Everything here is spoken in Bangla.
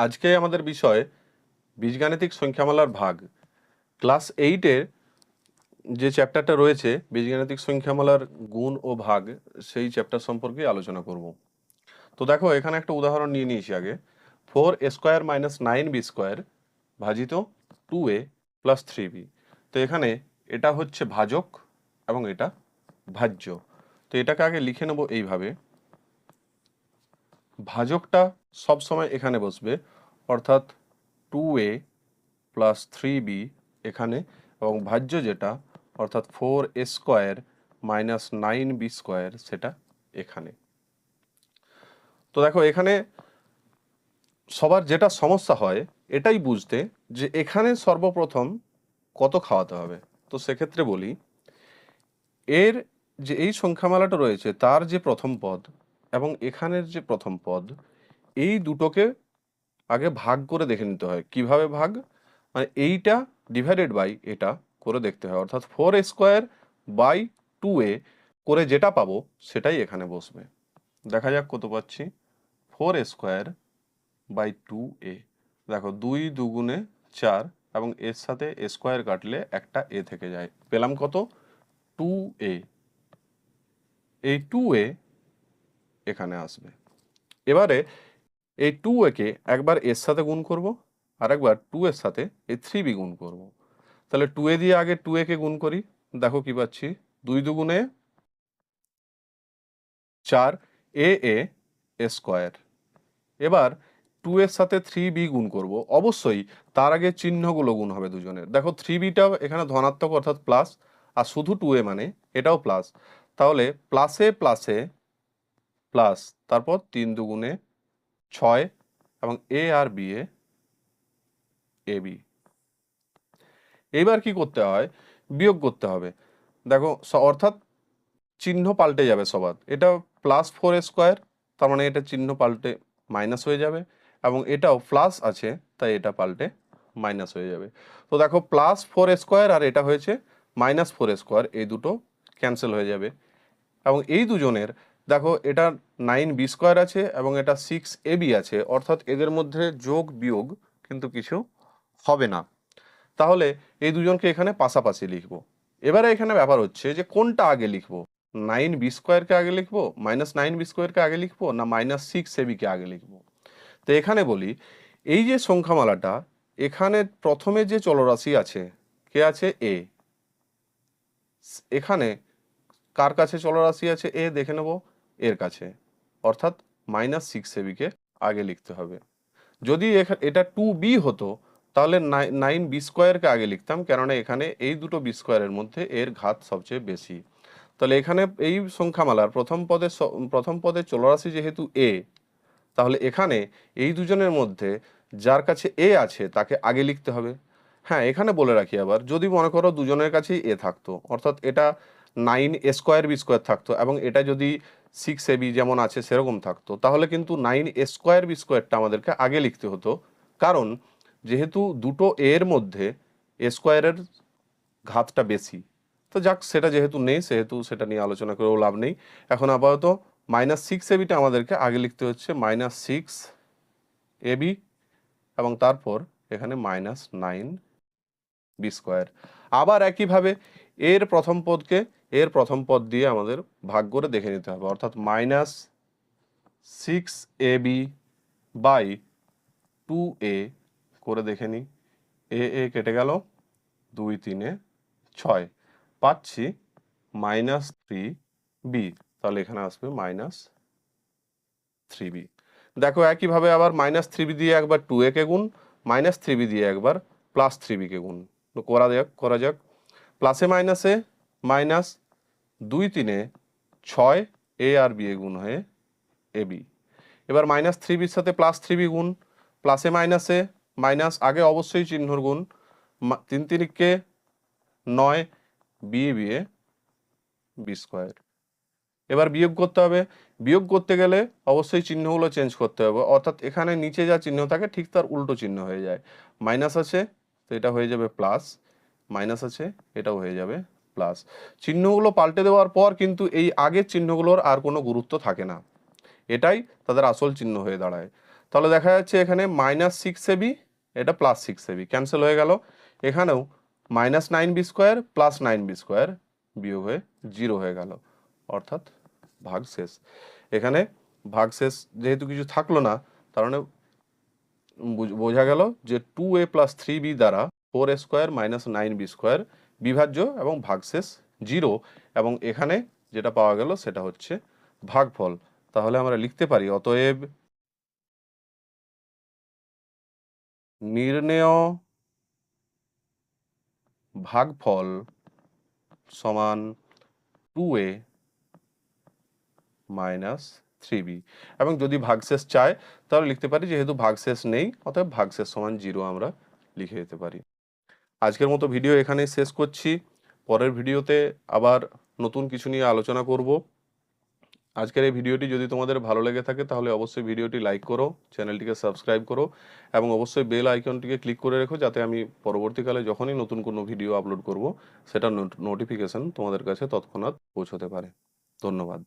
আজকে আমাদের বিষয় বীজগাণিতিক সংখ্যামালার ভাগ। ক্লাস 8-এর যে চ্যাপ্টারটা রয়েছে বীজগাণিতিক সংখ্যামালার গুণ ও ভাগ, সেই চ্যাপ্টার সম্পর্কে আলোচনা করব। তো দেখো, এখানে একটা উদাহরণ নিয়ে নিয়েছি আগে। 4a² - 9b² ভাজিত 2a + 3b। তো এখানে এটা হচ্ছে ভাজক এবং এটা ভাজ্য। তো এটাকে আগে লিখে নেব এইভাবে। ভাজকটা সব সময় এখানে বসবে, অর্থাৎ 2a + 3b এখানে, এবং ভাজ্য যেটা অর্থাৎ 4a² - 9b² সেটা এখানে। তো দেখো, এখানে সবার যেটা সমস্যা হয় এটাই বুঝতে যে এখানে সর্বপ্রথম কত খাওয়াতে হবে। তো সেক্ষেত্রে বলি, এর যে এই সংখ্যামালাটা রয়েছে তার যে প্রথম পদ এবং এখানের যে প্রথম পদ, এই দুটোকে আগে ভাগ করে দেখে নিতে হয়। কিভাবে ভাগ? মানে এইটা ডিভাইডেড বাই এটা করে দেখতে হয়, অর্থাৎ 4a² / 2a করে যেটা পাবো সেটাই এখানে বসবে। দেখা যাক কত পাচ্ছি। 4a² / 2a, দেখো 2 × 2 = 4 এবং এর সাথে a² কাটলে একটা a থেকে যায়, পেলাম কত? 2a। এই 2a এখানে আসবে। এবারে এই 2a কে একবার এর সাথে গুণ করব, আর একবার 2 এর সাথে এই 3b গুণ করব। তাহলে 2a দিয়ে আগে 2a কে গুণ করি, দেখো কি পাচ্ছি। 2 × 2 = 4 a² এবার 2 এর সাথে 3b গুণ করব। অবশ্যই তার আগে চিহ্নগুলো গুণ হবে দুজনের। দেখো 3bটা এখানে ধনাত্মক অর্থাৎ প্লাস, আর শুধু 2a মানে এটাও প্লাস। তাহলে প্লাসে প্লাসে প্লাস, তারপর 3 × 2 = 6 এবং a R b A ab। এইবার কি করতে হয়? বিয়োগ করতে হবে। দেখো অর্থাৎ চিহ্ন পাল্টে যাবে সবার। এটা +4a², তার মানে এটা চিহ্ন পাল্টে মাইনাস হয়ে যাবে, এবং এটাও প্লাস আছে তাই এটা পাল্টে মাইনাস হয়ে যাবে। তো দেখো +4a² আর এটা হয়েছে -4a², এই দুটো ক্যান্সেল হয়ে যাবে। এবং এই দুজনের দেখো, এটা 9b² আছে এবং এটা 6ab আছে, অর্থাৎ এদের মধ্যে যোগ বিয়োগ কিন্তু কিছু হবে না। তাহলে এই দুজনকে এখানে পাশাপাশি লিখবো। এবারে এখানে ব্যাপার হচ্ছে যে কোনটা আগে লিখবো, 9b² কে আগে লিখবো, -9b² কে আগে লিখবো, না -6ab কে আগে লিখবো। তো এখানে বলি, এই যে সংখ্যামালাটা, এখানে প্রথমে যে চলরাশি আছে কে আছে? a। এখানে কার কাছে চলরাশি আছে a? দেখে নেব, এর কাছে, অর্থাৎ -6ab কে আগে লিখতে হবে। যদি এটা 2b হতো তাহলে 9b² কে আগে লিখতাম, কেননা এখানে এই দুটো b² মধ্যে এর ঘাত সবচেয়ে বেশি। তাহলে এখানে এই সংখ্যামালার প্রথম পদের চলরাশি যেহেতু a, তাহলে এখানে এই দুজনের মধ্যে যার কাছে a আছে তাকে আগে লিখতে হবে। হ্যাঁ, এখানে বলে রাখি আবার, যদি মনে করো দুজনের কাছেই a থাকতো, অর্থাৎ এটা 9a²b² থাকতো এবং এটা যদি 6ab যেমন আছে সেরকম থাকতো, তাহলে কিন্তু 9a²b² আমাদেরকে আগে লিখতে হতো, কারণ যেহেতু দুটো এর মধ্যে a² এর ঘাতটা বেশি। তো যাক, সেটা যেহেতু নেই সেহেতু সেটা নিয়ে আলোচনা করেও লাভ নেই। এখন আপাতত -6abটা আমাদেরকে আগে লিখতে হচ্ছে, -6ab, এবং তারপর এখানে -9b²। আবার একইভাবে এর প্রথম পদকে এর প্রথম পদ দিয়ে আমাদের ভাগ করে দেখে নিতে হবে, অর্থাৎ -6ab / 2a করে দেখে নিই। a কেটে গেল, 2 × 3 = 6, পাচ্ছি -3b। তাহলে এখানে আসবে -3b। দেখো একইভাবে আবার -3b দিয়ে একবার 2a কে গুণ, -3b দিয়ে একবার +3b কে গুণ। তো করা যাক। প্লাসে মাইনাসে মাইনাস, 2 × 3 = 6, a আর b এ গুণ হয়ে ab। এবার -3b সাথে +3b গুণ, প্লাসে মাইনাসে মাইনাস, আগে অবশ্যই চিহ্নর গুণ, 3 × 3 = 9, b এ b²। এবার বিয়োগ করতে হবে। বিয়োগ করতে গেলে অবশ্যই চিহ্নগুলো চেঞ্জ করতে হবে, অর্থাৎ এখানে নিচে যা চিহ্ন থাকে ঠিক তার উল্টো চিহ্ন হয়ে যায়। মাইনাস আছে তো এটা হয়ে যাবে প্লাস, মাইনাস আছে এটাও হয়ে যাবে প্লাস। চিহ্নগুলো পাল্টে দেওয়ার পর কিন্তু এই আগের চিহ্নগুলোর আর কোনো গুরুত্ব থাকে না, এটাই তাদের আসল চিহ্ন হয়ে দাঁড়ায়। তাহলে দেখা যাচ্ছে এখানে -6ab, এটা +6ab ক্যান্সেল হয়ে গেল। এখানেও -9b² + 9b² বিয়োগ হয়ে 0 হয়ে গেল, অর্থাৎ ভাগ শেষ। এখানে ভাগ শেষ যেহেতু কিছু থাকলো না, তার মানে বোঝা গেল যে 2a + 3b দ্বারা 4a² - 9b² বিভাজ্য এবং ভাগশেষ 0, এবং এখানে যেটা পাওয়া গেল সেটা হচ্ছে ভাগফল। তাহলে আমরা লিখতে পারি অতএব নির্ণেয় ভাগফল সমান 2a - 3b, এবং যদি ভাগশেষ চায় তাহলে লিখতে পারি যেহেতু ভাগশেষ নেই অতএব ভাগশেষ সমান 0 আমরা লিখে দিতে পারি। আজকের মতো ভিডিও এখানেই শেষ করছি। পরের ভিডিওতে আবার নতুন কিছু নিয়ে আলোচনা করব। আজকের এই ভিডিওটি যদি তোমাদের ভালো লেগে থাকে তাহলে অবশ্যই ভিডিওটি লাইক করো, চ্যানেলটিকে সাবস্ক্রাইব করো, এবং অবশ্যই বেল আইকনটিকে ক্লিক করে রেখো যাতে আমি পরবর্তীকালে যখনই নতুন কোনো ভিডিও আপলোড করব সেটা নোটিফিকেশন তোমাদের কাছে তৎক্ষণাৎ পৌঁছতে পারে। ধন্যবাদ।